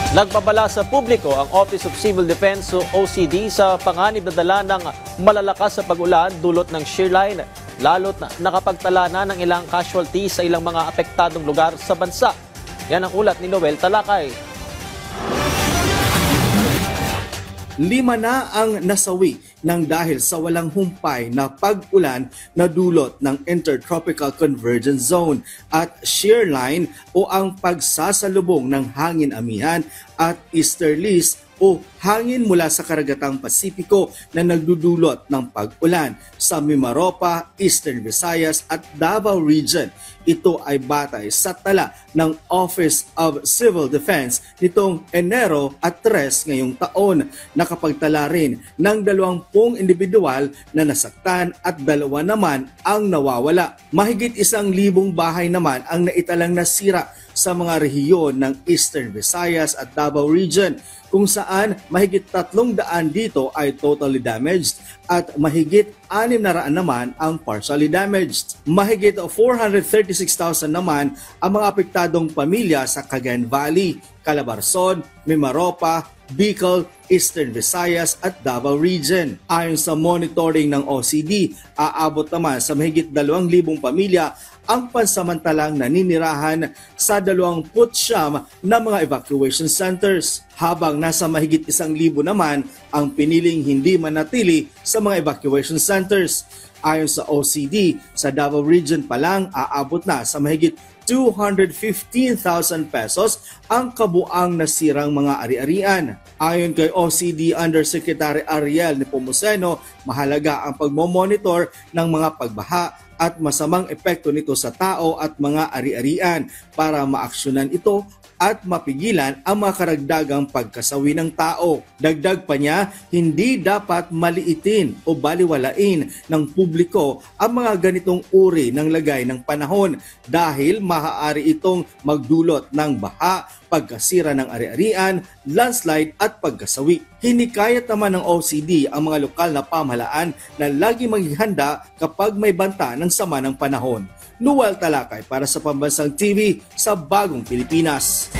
Nagbabala sa publiko ang Office of Civil Defense o OCD sa panganib na dala ng malalakas sa pag-ulan dulot ng shear line, lalo't nakapagtala na ng ilang casualties sa ilang mga apektadong lugar sa bansa. Yan ang ulat ni Noel Talakay. 5 na ang nasawi nang dahil sa walang humpay na pag-ulan na dulot ng Intertropical Convergence Zone at shear line o ang pagsasalubong ng hangin amihan at easterlies o hangin mula sa karagatang Pasipiko na nagdudulot ng pag-ulan sa Mimaropa, Eastern Visayas at Davao Region. Ito ay batay sa tala ng Office of Civil Defense nitong Enero at 3 ngayong taon. Nakapagtala rin ng 20 individual na nasaktan at 2 naman ang nawawala. Mahigit 1,000 bahay naman ang naitalang nasira sa mga rehiyon ng Eastern Visayas at Davao Region, kung saan mahigit 300 dito ay totally damaged at mahigit 600 naman ang partially damaged. Mahigit 436,000 naman ang mga apektadong pamilya sa Cagayan Valley, Calabarzon, Mimaropa, Bicol, Eastern Visayas at Davao Region. Ayon sa monitoring ng OCD, aabot naman sa mahigit 2,000 pamilya ang pansamantalang naninirahan sa 29 na mga evacuation centers, habang nasa mahigit 1,000 naman ang piniling hindi manatili sa mga evacuation centers. Ayon sa OCD, sa Davao Region pa lang aabot na sa mahigit 215,000 pesos ang kabuang nasirang mga ari-arian. Ayon kay OCD Undersecretary Ariel Nepomuceno, mahalaga ang pagmomonitor ng mga pagbaha at masamang epekto nito sa tao at mga ari-arian para maaksyonan ito at mapigilan ang mga karagdagang pagkasawi ng tao. Dagdag pa niya, hindi dapat maliitin o baliwalain ng publiko ang mga ganitong uri ng lagay ng panahon dahil maaari itong magdulot ng baha, pagkasira ng ari-arian, landslide at pagkasawi. Hinikayat naman ng OCD ang mga lokal na pamahalaan na lagi maging handa kapag may banta ng sama ng panahon. Noel Talakay para sa Pambansang TV sa Bagong Pilipinas.